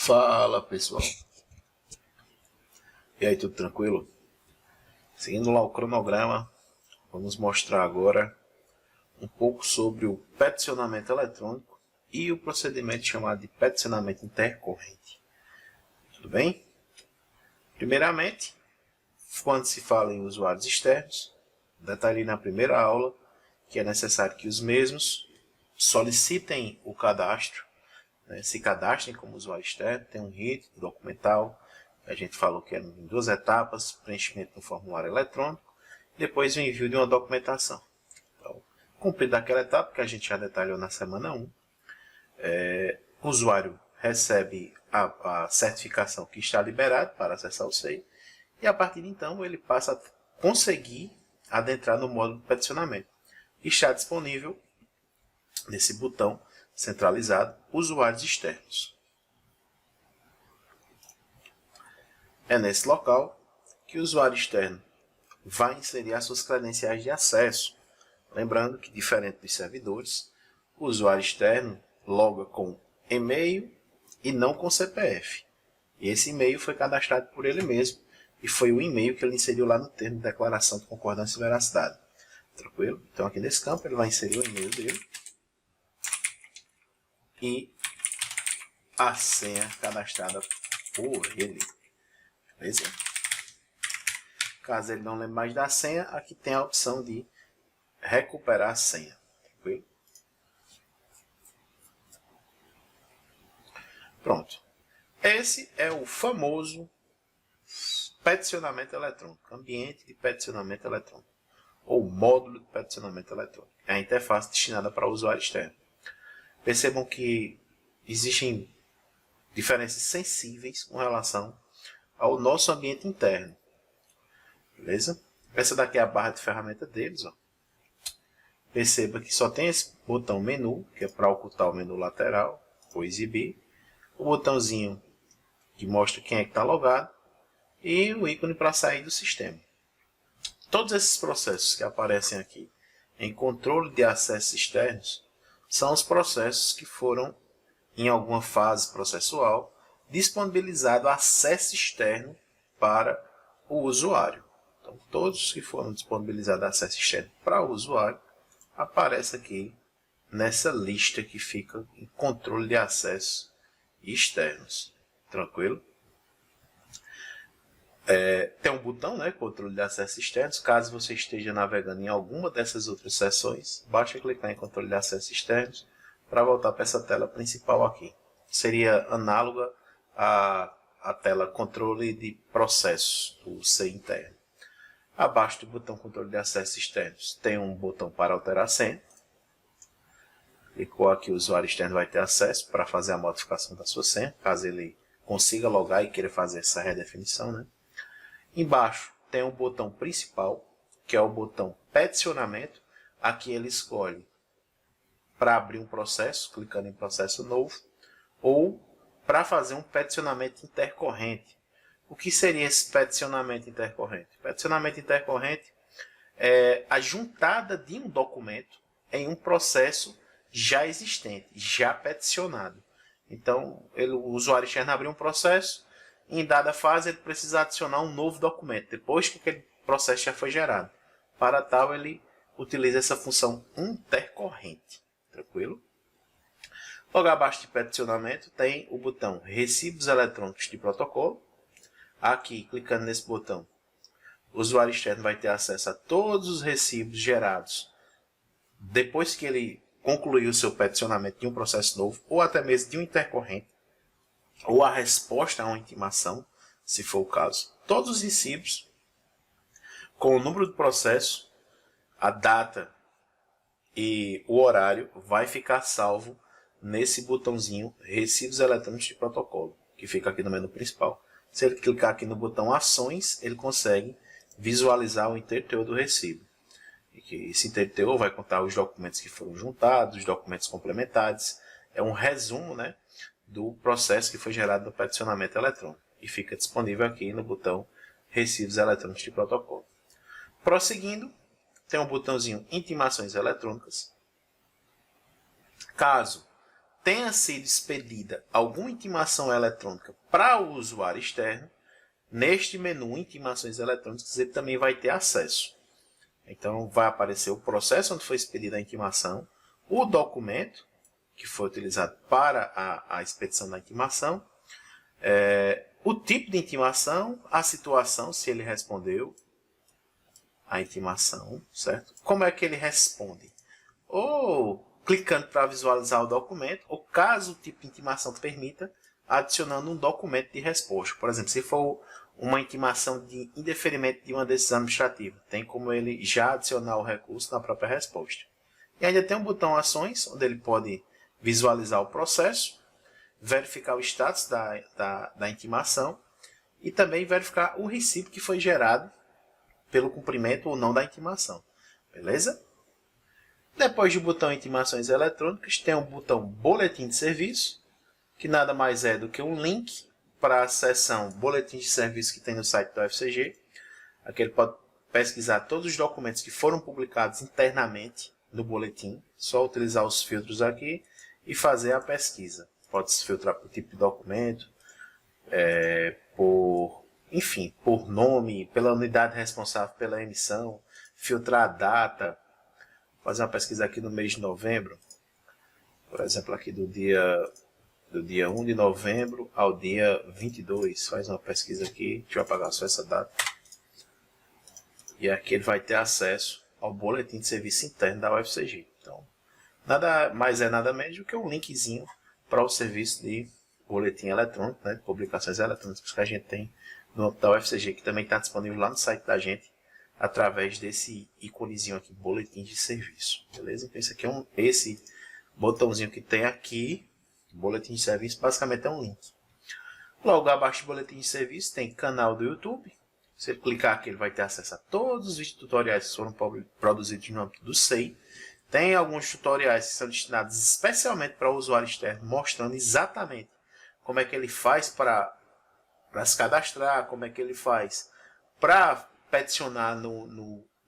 Fala pessoal, e aí, tudo tranquilo? Seguindo lá o cronograma, vamos mostrar agora um pouco sobre o peticionamento eletrônico e o procedimento chamado de peticionamento intercorrente. Tudo bem? Primeiramente, quando se fala em usuários externos, detalhei na primeira aula que é necessário que os mesmos solicitem o cadastro, se cadastrem como usuário externo, tem um rito documental. A gente falou que eram em duas etapas: preenchimento do formulário eletrônico, depois o envio de uma documentação. Então, cumprida aquela etapa que a gente já detalhou na semana 1, o usuário recebe a certificação que está liberado para acessar o SEI, e a partir de então ele passa a conseguir adentrar no módulo de peticionamento. Está disponível nesse botão centralizado usuários externos. É nesse local que o usuário externo vai inserir as suas credenciais de acesso. Lembrando que, diferente dos servidores, o usuário externo loga com e-mail e não com CPF. E esse e-mail foi cadastrado por ele mesmo e foi o e-mail que ele inseriu lá no termo de declaração de concordância e veracidade. Tranquilo? Então aqui nesse campo ele vai inserir o e-mail dele e a senha cadastrada por ele. Beleza? Caso ele não lembre mais da senha, aqui tem a opção de recuperar a senha. Tranquilo? Pronto. Esse é o famoso peticionamento eletrônico, ambiente de peticionamento eletrônico, ou módulo de peticionamento eletrônico. É a interface destinada para o usuário externo. Percebam que existem diferenças sensíveis com relação ao nosso ambiente interno. Beleza? Essa daqui é a barra de ferramenta deles. Ó. Perceba que só tem esse botão menu, que é para ocultar o menu lateral, ou exibir. O botãozinho que mostra quem é que está logado. E o ícone para sair do sistema. Todos esses processos que aparecem aqui em controle de acessos externos são os processos que foram, em alguma fase processual, disponibilizado acesso externo para o usuário. Então, todos que foram disponibilizados acesso externo para o usuário aparece aqui nessa lista que fica em controle de acesso externos. Tranquilo? Tem um botão, controle de acesso externos. Caso você esteja navegando em alguma dessas outras seções, basta clicar em controle de acesso externos para voltar para essa tela principal aqui. Seria análoga à tela controle de processos do SEI interno. Abaixo do botão controle de acesso externos tem um botão para alterar a senha. Clicou aqui, o usuário externo vai ter acesso para fazer a modificação da sua senha, caso ele consiga logar e queira fazer essa redefinição. Embaixo tem o botão principal, que é o botão peticionamento. Aqui ele escolhe para abrir um processo, clicando em processo novo, ou para fazer um peticionamento intercorrente. O que seria esse peticionamento intercorrente? Peticionamento intercorrente é a juntada de um documento em um processo já existente, já peticionado. Então, o usuário externo abriu um processo, em dada fase ele precisa adicionar um novo documento, depois que aquele processo já foi gerado. Para tal, ele utiliza essa função intercorrente. Tranquilo? Logo abaixo de peticionamento tem o botão recibos eletrônicos de protocolo. Aqui, clicando nesse botão, o usuário externo vai ter acesso a todos os recibos gerados depois que ele concluiu o seu peticionamento de um processo novo, ou até mesmo de um intercorrente, ou a resposta a uma intimação, se for o caso. Todos os recibos, com o número do processo, a data e o horário, vai ficar salvo nesse botãozinho recibos eletrônicos de protocolo, que fica aqui no menu principal. Se ele clicar aqui no botão ações, ele consegue visualizar o inteiro teor do recibo. E esse inteiro teor vai contar os documentos que foram juntados, os documentos complementares. É um resumo, do processo que foi gerado no peticionamento eletrônico. E fica disponível aqui no botão recibos eletrônicos de protocolo. Prosseguindo, tem um botãozinho intimações eletrônicas. Caso tenha sido expedida alguma intimação eletrônica para o usuário externo, neste menu Intimações Eletrônicas ele também vai ter acesso. Então vai aparecer o processo onde foi expedida a intimação, o documento que foi utilizado para a expedição da intimação, o tipo de intimação, a situação, se ele respondeu a intimação, certo? Como é que ele responde? Ou clicando para visualizar o documento, ou caso o tipo de intimação permita, adicionando um documento de resposta. Por exemplo, se for uma intimação de indeferimento de uma decisão administrativa, tem como ele já adicionar o recurso na própria resposta. E ainda tem um botão Ações, onde ele pode visualizar o processo, verificar o status da intimação e também verificar o recibo que foi gerado pelo cumprimento ou não da intimação. Beleza? Depois do botão Intimações Eletrônicas, tem o botão Boletim de Serviço, que nada mais é do que um link para a seção Boletim de Serviço que tem no site da UFCG. Aqui ele pode pesquisar todos os documentos que foram publicados internamente no boletim, só utilizar os filtros aqui e fazer a pesquisa. Pode se filtrar por tipo de documento, por nome, pela unidade responsável pela emissão, filtrar a data, fazer uma pesquisa aqui no mês de novembro, por exemplo, aqui do dia 1 de novembro ao dia 22, faz uma pesquisa aqui, deixa eu apagar só essa data, e aqui ele vai ter acesso ao boletim de serviço interno da UFCG. Então, nada mais nada menos do que um linkzinho para o serviço de boletim eletrônico, né, de publicações eletrônicas que a gente tem no âmbito da UFCG, que também está disponível lá no site da gente, através desse íconezinho aqui, boletim de serviço, beleza? Então esse aqui esse botãozinho que tem aqui, boletim de serviço, basicamente é um link. Logo abaixo do boletim de serviço tem canal do YouTube. Se ele clicar aqui, ele vai ter acesso a todos os vídeos tutoriais que foram produzidos no âmbito do SEI. Tem alguns tutoriais que são destinados especialmente para o usuário externo, mostrando exatamente como é que ele faz para se cadastrar, como é que ele faz para peticionar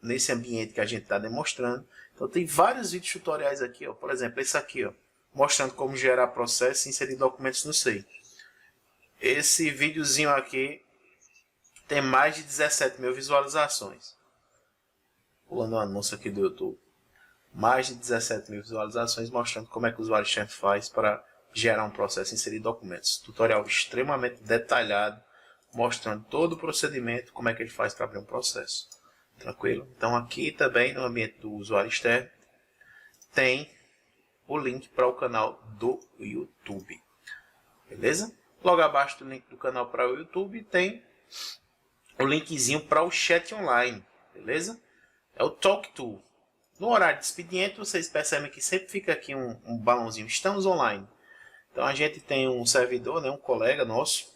nesse ambiente que a gente está demonstrando. Então tem vários vídeos tutoriais aqui, ó. Por exemplo, esse aqui, ó, mostrando como gerar processo e inserir documentos no SEI. Esse videozinho aqui tem mais de 17 mil visualizações. Pulando um anúncio aqui do YouTube. Mais de 17 mil visualizações mostrando como é que o usuário externo faz para gerar um processo e inserir documentos. Tutorial extremamente detalhado, mostrando todo o procedimento, como é que ele faz para abrir um processo. Tranquilo? Então aqui também no ambiente do usuário externo tem o link para o canal do YouTube. Beleza? Logo abaixo do link do canal para o YouTube tem o linkzinho para o chat online. Beleza? É o Talk To. No horário de expediente, vocês percebem que sempre fica aqui um balãozinho. Estamos online. Então a gente tem um servidor, né, um colega nosso,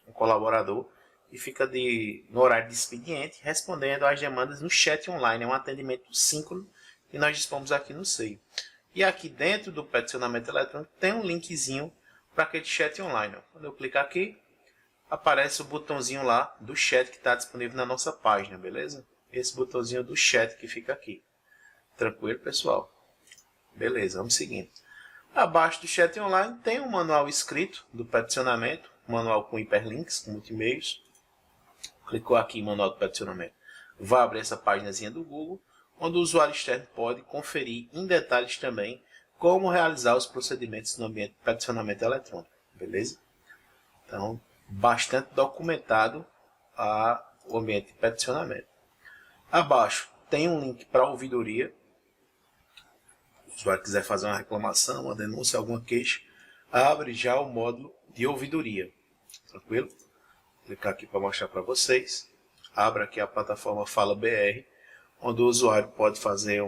um colaborador, e fica no horário de expediente respondendo às demandas no chat online. É um atendimento síncrono que nós dispomos aqui no SEI. E aqui dentro do peticionamento eletrônico tem um linkzinho para aquele chat online. Quando eu clicar aqui, aparece o botãozinho lá do chat que está disponível na nossa página, beleza? Esse botãozinho do chat que fica aqui. Tranquilo, pessoal? Beleza, vamos seguindo. Abaixo do chat online tem um manual escrito do peticionamento, manual com hiperlinks, com multimeios. Clicou aqui em manual do peticionamento, vai abrir essa páginazinha do Google, onde o usuário externo pode conferir em detalhes também como realizar os procedimentos no ambiente de peticionamento eletrônico. Beleza? Então, bastante documentado o ambiente de peticionamento. Abaixo tem um link para a ouvidoria. Se o usuário quiser fazer uma reclamação, uma denúncia, alguma queixa, abre já o módulo de ouvidoria. Tranquilo? Vou clicar aqui para mostrar para vocês. Abra aqui a plataforma Fala BR, onde o usuário pode fazer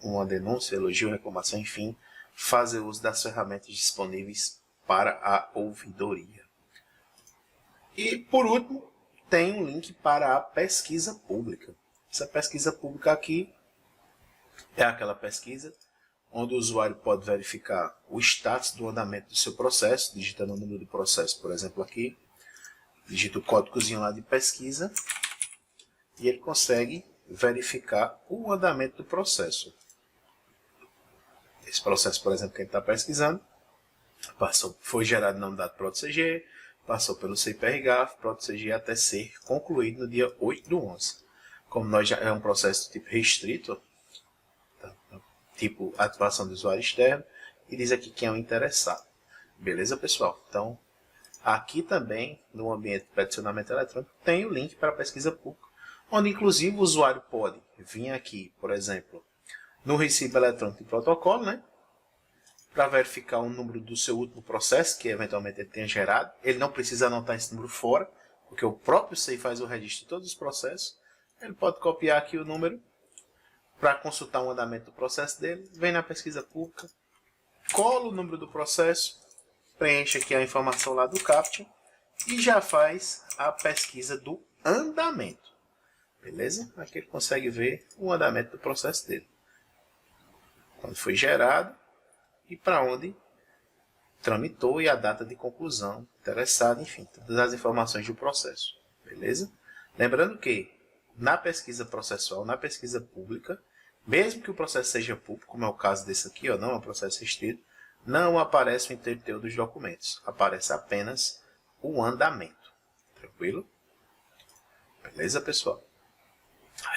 uma denúncia, elogio, reclamação, enfim, fazer uso das ferramentas disponíveis para a ouvidoria. E, por último, tem um link para a pesquisa pública. Essa pesquisa pública aqui é aquela pesquisa onde o usuário pode verificar o status do andamento do seu processo, digitando o número do processo, por exemplo, aqui. Digita o códigozinho lá de pesquisa e ele consegue verificar o andamento do processo. Esse processo, por exemplo, que a gente está pesquisando, Foi gerado no dado ProtoCG, passou pelo CPRGAF, ProtoCG até ser concluído no dia 8/11. Como nós já é um processo tipo restrito, tá? Tipo ativação do usuário externo, e diz aqui quem é o interessado. Beleza, pessoal? Então, aqui também, no ambiente de peticionamento eletrônico, tem o link para a pesquisa pública, onde inclusive o usuário pode vir aqui, por exemplo, no recibo eletrônico de protocolo, né? Para verificar o número do seu último processo, que eventualmente ele tenha gerado. Ele não precisa anotar esse número fora, porque o próprio SEI faz o registro de todos os processos. Ele pode copiar aqui o número para consultar o andamento do processo dele, vem na pesquisa pública, cola o número do processo, preenche aqui a informação lá do CAPTCHA e já faz a pesquisa do andamento. Beleza? Aqui ele consegue ver o andamento do processo dele. Quando foi gerado e para onde tramitou e a data de conclusão, interessado, enfim, todas as informações do processo. Beleza? Lembrando que na pesquisa processual, na pesquisa pública, mesmo que o processo seja público, como é o caso desse aqui, ó, não é um processo restrito, não aparece o inteiro dos documentos. Aparece apenas o andamento. Tranquilo? Beleza, pessoal?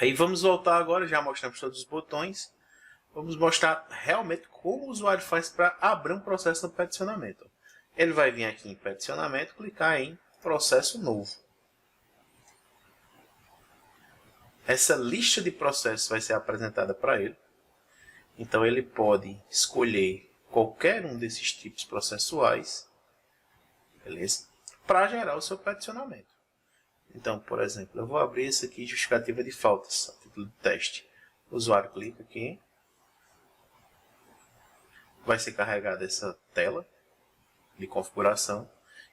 Aí vamos voltar agora, já mostramos todos os botões. Vamos mostrar realmente como o usuário faz para abrir um processo no peticionamento. Ele vai vir aqui em peticionamento, clicar em processo novo. Essa lista de processos vai ser apresentada para ele. Então ele pode escolher qualquer um desses tipos processuais, beleza? Para gerar o seu peticionamento. Então, por exemplo, eu vou abrir esse aqui, justificativa de faltas, a título de teste. O usuário clica aqui. Vai ser carregada essa tela de configuração.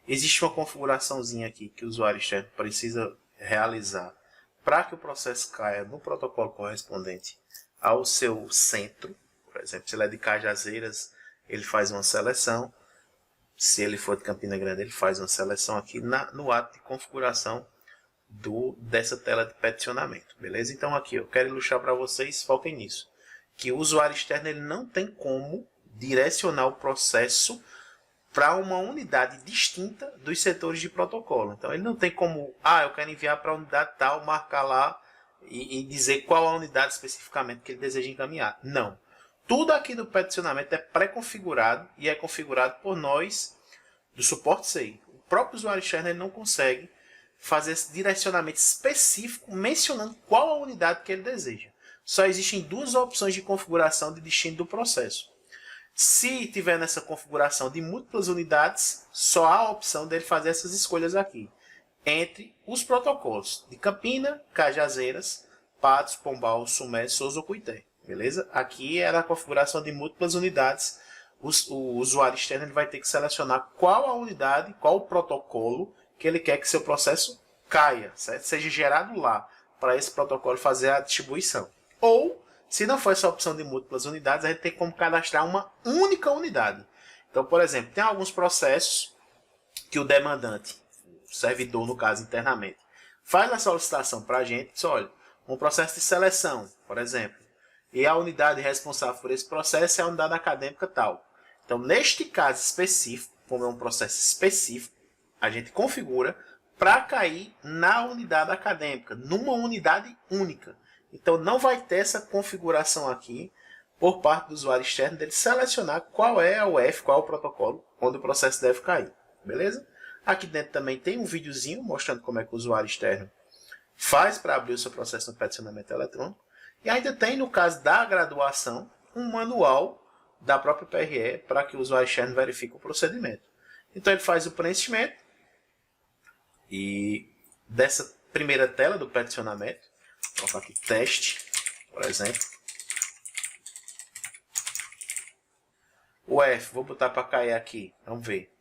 Existe uma configuraçãozinha aqui que o usuário externo precisa realizar para que o processo caia no protocolo correspondente ao seu centro. Por exemplo, se ele é de Cajazeiras, ele faz uma seleção. Se ele for de Campina Grande, ele faz uma seleção aqui no ato de configuração dessa tela de peticionamento. Beleza? Então aqui eu quero ilustrar para vocês, foquem nisso, que o usuário externo ele não tem como direcionar o processo para uma unidade distinta dos setores de protocolo. Então ele não tem como, eu quero enviar para a unidade tal, marcar lá e dizer qual a unidade especificamente que ele deseja encaminhar. Não. Tudo aqui do peticionamento é pré-configurado e é configurado por nós do suporte SEI. O próprio usuário externo ele não consegue fazer esse direcionamento específico mencionando qual a unidade que ele deseja. Só existem duas opções de configuração de destino do processo. Se tiver nessa configuração de múltiplas unidades, só há a opção dele fazer essas escolhas aqui. Entre os protocolos de Campina, Cajazeiras, Patos, Pombal, Sumé, Souza ou Cuité. Beleza? Aqui é a configuração de múltiplas unidades. O usuário externo ele vai ter que selecionar qual a unidade, qual o protocolo que ele quer que seu processo caia, certo? Seja gerado lá, para esse protocolo fazer a distribuição. Ou, se não for essa opção de múltiplas unidades, a gente tem como cadastrar uma única unidade. Então, por exemplo, tem alguns processos que o demandante, o servidor, no caso, internamente, faz a solicitação para a gente, diz, olha, um processo de seleção, por exemplo, e a unidade responsável por esse processo é a unidade acadêmica tal. Então, neste caso específico, como é um processo específico, a gente configura para cair na unidade acadêmica, numa unidade única. Então, não vai ter essa configuração aqui por parte do usuário externo dele selecionar qual é a UF, qual é o protocolo onde o processo deve cair. Beleza? Aqui dentro também tem um videozinho mostrando como é que o usuário externo faz para abrir o seu processo no peticionamento eletrônico. E ainda tem, no caso da graduação, um manual da própria PRE para que o usuário externo verifique o procedimento. Então ele faz o preenchimento e dessa primeira tela do peticionamento, vou colocar aqui teste, por exemplo. O F, vou botar para cair aqui, vamos ver.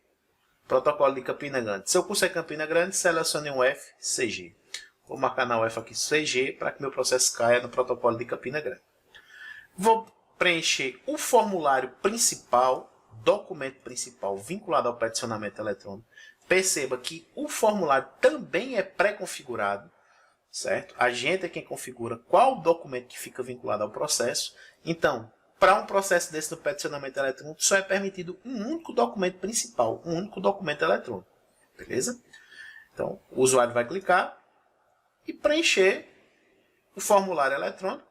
Protocolo de Campina Grande. Se eu curso é Campina Grande, selecione um F, CG. Vou marcar na UF aqui CG para que meu processo caia no protocolo de Campina Grande. Vou preencher o formulário principal, documento principal vinculado ao peticionamento eletrônico. Perceba que o formulário também é pré-configurado, certo? A gente é quem configura qual documento que fica vinculado ao processo. Então, para um processo desse do peticionamento eletrônico, só é permitido um único documento principal, um único documento eletrônico. Beleza? Então, o usuário vai clicar e preencher o formulário eletrônico,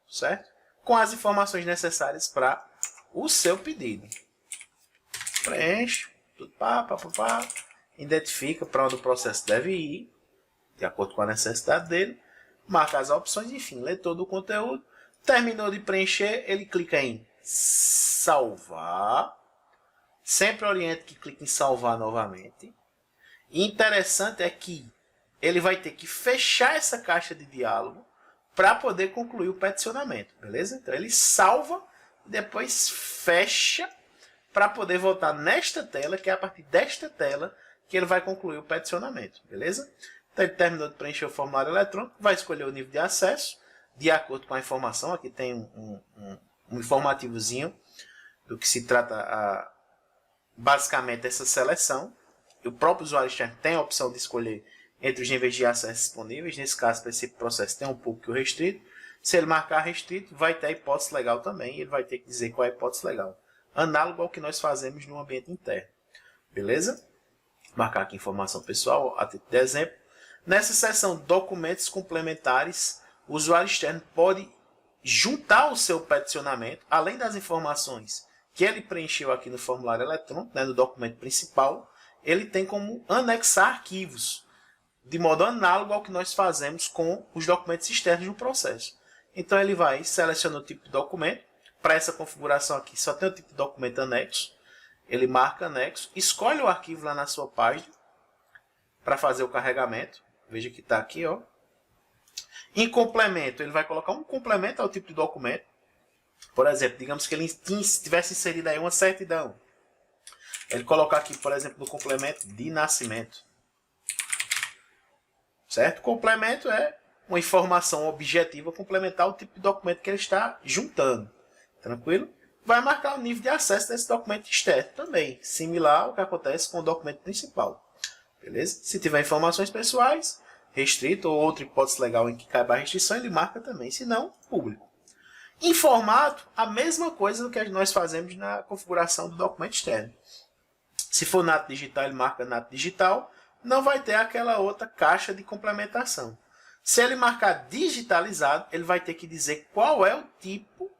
certo? Com as informações necessárias para o seu pedido. Preenche, tudo pá, identifica para onde o processo deve ir, de acordo com a necessidade dele, marca as opções, enfim, lê todo o conteúdo. Terminou de preencher, ele clica em salvar. Sempre oriento que clique em salvar novamente. E interessante é que ele vai ter que fechar essa caixa de diálogo para poder concluir o peticionamento, beleza? Então ele salva e depois fecha para poder voltar nesta tela, que é a partir desta tela que ele vai concluir o peticionamento, beleza? Então ele terminou de preencher o formulário eletrônico, vai escolher o nível de acesso, de acordo com a informação. Aqui tem um informativozinho do que se trata basicamente essa seleção. O próprio usuário externo tem a opção de escolher entre os níveis de acesso disponíveis. Nesse caso, para esse processo, tem um pouco que o restrito. Se ele marcar restrito, vai ter a hipótese legal também. E ele vai ter que dizer qual é a hipótese legal. Análogo ao que nós fazemos no ambiente interno. Beleza? Marcar aqui informação pessoal, a título de exemplo. Nessa seção documentos complementares, o usuário externo pode juntar o seu peticionamento, além das informações que ele preencheu aqui no formulário eletrônico, né, no documento principal, ele tem como anexar arquivos, de modo análogo ao que nós fazemos com os documentos externos do processo. Então ele vai selecionar o tipo de documento. Para essa configuração aqui só tem o tipo de documento anexo. Ele marca anexo, escolhe o arquivo lá na sua página para fazer o carregamento. Veja que está aqui, ó. Em complemento, ele vai colocar um complemento ao tipo de documento. Por exemplo, digamos que ele tivesse inserido aí uma certidão. Ele colocar aqui, por exemplo, no complemento de nascimento. Certo? Complemento é uma informação objetiva complementar o tipo de documento que ele está juntando. Tranquilo? Vai marcar o nível de acesso desse documento externo também. Similar ao que acontece com o documento principal. Beleza? Se tiver informações pessoais, restrito ou outra hipótese legal em que caiba a restrição, ele marca também. Se não, público. Em formato, a mesma coisa do que nós fazemos na configuração do documento externo. Se for nato digital, ele marca nato digital. Não vai ter aquela outra caixa de complementação. Se ele marcar digitalizado, ele vai ter que dizer qual é o tipo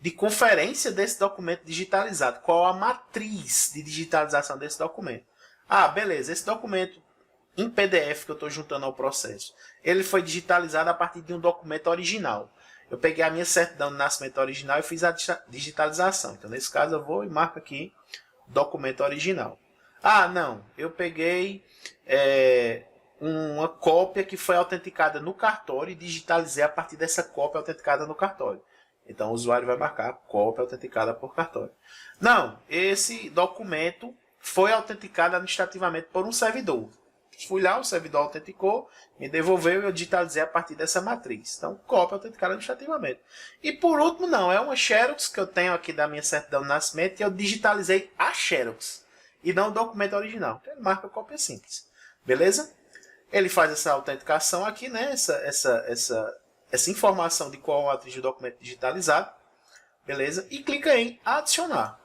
de conferência desse documento digitalizado. Qual a matriz de digitalização desse documento. Ah, beleza. Esse documento em PDF que eu estou juntando ao processo, ele foi digitalizado a partir de um documento original. Eu peguei a minha certidão de nascimento original e fiz a digitalização. Então, nesse caso, eu vou e marco aqui documento original. Ah, não. Eu peguei uma cópia que foi autenticada no cartório e digitalizei a partir dessa cópia autenticada no cartório. Então, o usuário vai marcar cópia autenticada por cartório. Não, esse documento foi autenticado administrativamente por um servidor. Fui lá, o servidor autenticou, me devolveu e eu digitalizei a partir dessa matriz. Então, cópia autenticada administrativamente. E por último, não, é uma Xerox que eu tenho aqui da minha certidão de nascimento e eu digitalizei a Xerox e não o documento original. Então, ele marca cópia simples. Beleza? Ele faz essa autenticação aqui, né? Essa informação de qual é a matriz do documento digitalizado. Beleza? E clica em adicionar.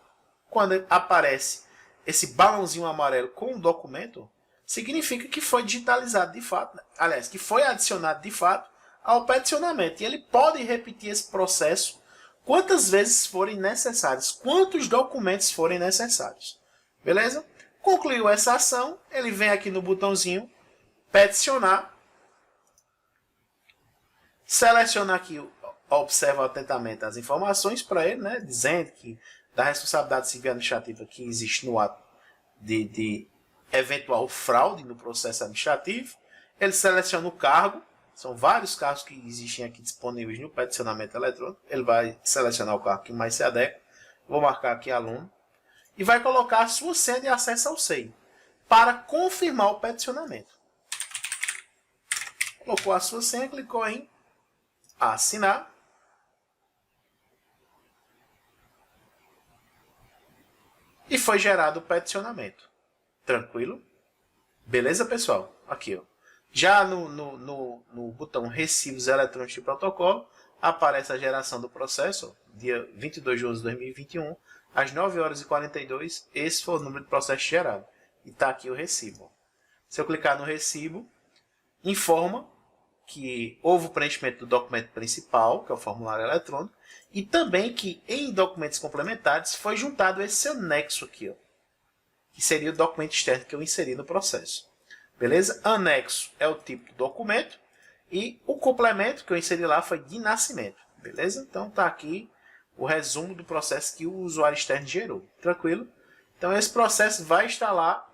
Quando aparece esse balãozinho amarelo com o documento, significa que foi digitalizado de fato, aliás, que foi adicionado de fato ao peticionamento. E ele pode repetir esse processo quantas vezes forem necessários, quantos documentos forem necessários. Beleza? Concluiu essa ação, ele vem aqui no botãozinho peticionar, seleciona aqui, observa atentamente as informações para ele, né, dizendo que da responsabilidade civil administrativa que existe no ato de eventual fraude no processo administrativo. Ele seleciona o cargo, são vários cargos que existem aqui disponíveis no peticionamento eletrônico. Ele vai selecionar o cargo que mais se adequa. Vou marcar aqui aluno. E vai colocar a sua senha de acesso ao SEI para confirmar o peticionamento. Colocou a sua senha, clicou em assinar. E foi gerado o peticionamento. Tranquilo? Beleza, pessoal? Aqui, ó. Já no botão recibos eletrônicos de protocolo, aparece a geração do processo, ó, dia 22 de 11 de 2021, às 9 horas e 42, esse foi o número de processo gerado. E está aqui o recibo. Se eu clicar no recibo, informa que houve o preenchimento do documento principal, que é o formulário eletrônico, e também que em documentos complementares foi juntado esse anexo aqui, ó, que seria o documento externo que eu inseri no processo. Beleza? Anexo é o tipo do documento e o complemento que eu inseri lá foi de nascimento. Beleza? Então está aqui o resumo do processo que o usuário externo gerou. Tranquilo? Então esse processo vai estar lá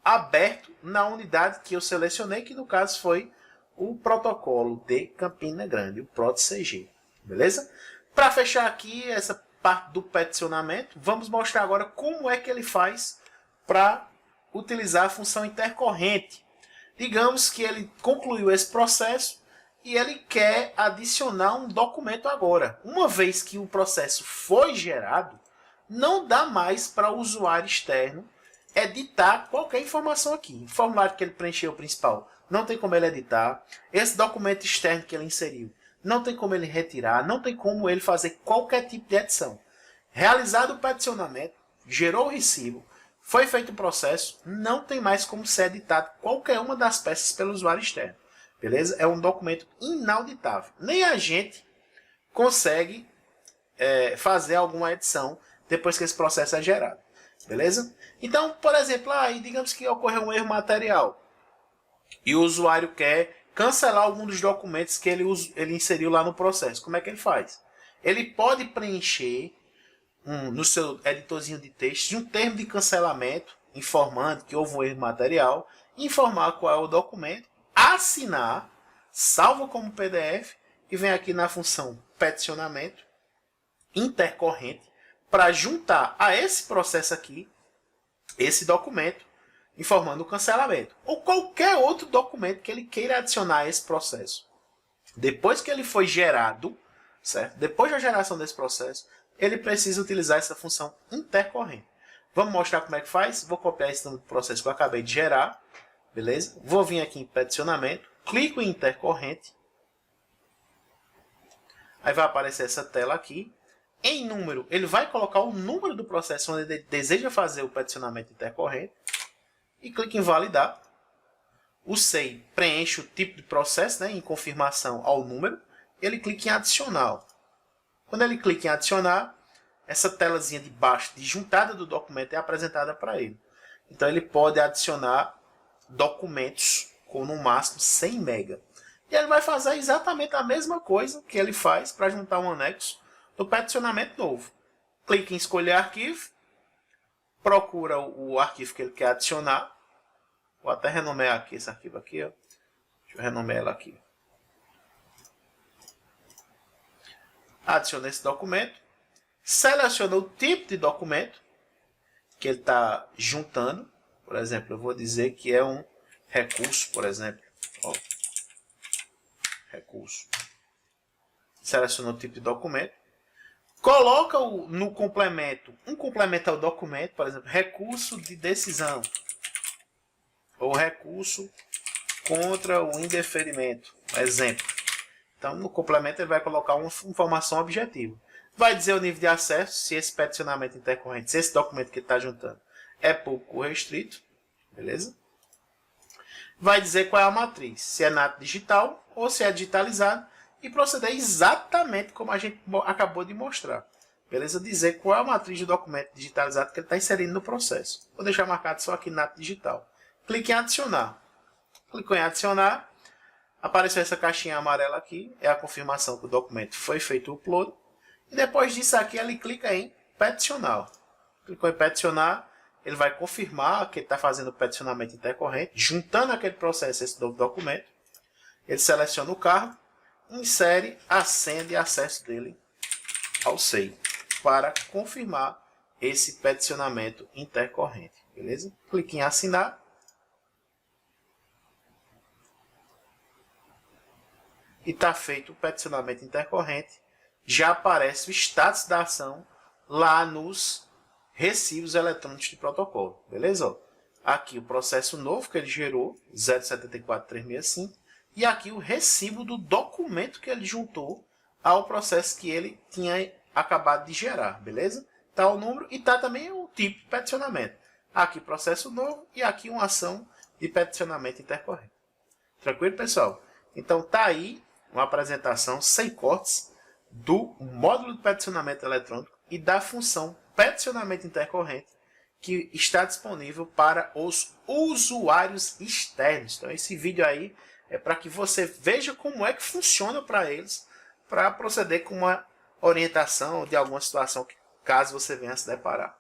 aberto na unidade que eu selecionei, que no caso foi o protocolo de Campina Grande, o PROT-CG. Beleza? Para fechar aqui essa parte do peticionamento, vamos mostrar agora como é que ele faz para utilizar a função intercorrente. Digamos que ele concluiu esse processo e ele quer adicionar um documento agora. Uma vez que o processo foi gerado, não dá mais para o usuário externo editar qualquer informação aqui. O formulário que ele preencheu principal, não tem como ele editar. Esse documento externo que ele inseriu, não tem como ele retirar, não tem como ele fazer qualquer tipo de edição. Realizado o peticionamento, gerou o recibo, foi feito o processo, não tem mais como ser editado qualquer uma das peças pelo usuário externo. Beleza? É um documento inauditável. Nem a gente consegue fazer alguma edição depois que esse processo é gerado. Beleza? Então, por exemplo, digamos que ocorreu um erro material e o usuário quer cancelar algum dos documentos que ele inseriu lá no processo. Como é que ele faz? Ele pode preencher no seu editorzinho de texto um termo de cancelamento, informando que houve um erro material, informar qual é o documento, assinar, salva como PDF e vem aqui na função peticionamento intercorrente para juntar a esse processo aqui esse documento informando o cancelamento ou qualquer outro documento que ele queira adicionar a esse processo. Depois que ele foi gerado, certo? Depois da geração desse processo, ele precisa utilizar essa função intercorrente. Vamos mostrar como é que faz? Vou copiar esse número do processo que eu acabei de gerar. Beleza? Vou vir aqui em peticionamento, clico em intercorrente. Aí vai aparecer essa tela aqui. Em número, ele vai colocar o número do processo onde ele deseja fazer o peticionamento intercorrente. E clica em validar. O SEI preenche o tipo de processo, né, em confirmação ao número. Ele clica em adicional. Quando ele clica em adicionar, essa telazinha de baixo de juntada do documento é apresentada para ele. Então ele pode adicionar documentos com no máximo 100 MB. E ele vai fazer exatamente a mesma coisa que ele faz para juntar um anexo do peticionamento novo. Clica em escolher arquivo, procura o arquivo que ele quer adicionar. Vou até renomear aqui esse arquivo aqui, ó. Deixa eu renomear ela aqui. Adiciona esse documento, seleciona o tipo de documento que ele está juntando. Por exemplo, eu vou dizer que é um recurso, por exemplo. Ó, recurso. Seleciona o tipo de documento. Coloca no complemento, um complemento ao documento, por exemplo, recurso de decisão. Ou recurso contra o indeferimento. Exemplo. Então, no complemento, ele vai colocar uma informação objetiva. Vai dizer o nível de acesso, se esse peticionamento intercorrente, se esse documento que ele está juntando é público ou restrito. Beleza? Vai dizer qual é a matriz, se é nato digital ou se é digitalizado. E proceder exatamente como a gente acabou de mostrar. Beleza? Dizer qual é a matriz do documento digitalizado que ele está inserindo no processo. Vou deixar marcado só aqui nato digital. Clique em adicionar. Clicou em adicionar. Apareceu essa caixinha amarela aqui. É a confirmação que o documento foi feito o upload. E depois disso aqui ele clica em peticionar. Clicou em peticionar. Ele vai confirmar que ele está fazendo o peticionamento intercorrente. Juntando aquele processo esse novo documento. Ele seleciona o cargo. Insere a senha de acesso dele ao SEI para confirmar esse peticionamento intercorrente. Beleza? Clique em assinar. E está feito o peticionamento intercorrente. Já aparece o status da ação lá nos recibos eletrônicos de protocolo. Beleza? Aqui o processo novo que ele gerou, 074365. E aqui o recibo do documento que ele juntou ao processo que ele tinha acabado de gerar, beleza? Está o número e está também o tipo de peticionamento. Aqui processo novo e aqui uma ação de peticionamento intercorrente. Tranquilo, pessoal? Então tá aí uma apresentação sem cortes do módulo de peticionamento eletrônico e da função peticionamento intercorrente que está disponível para os usuários externos. Então esse vídeo aí é para que você veja como é que funciona para eles, para proceder com uma orientação de alguma situação que caso você venha se deparar.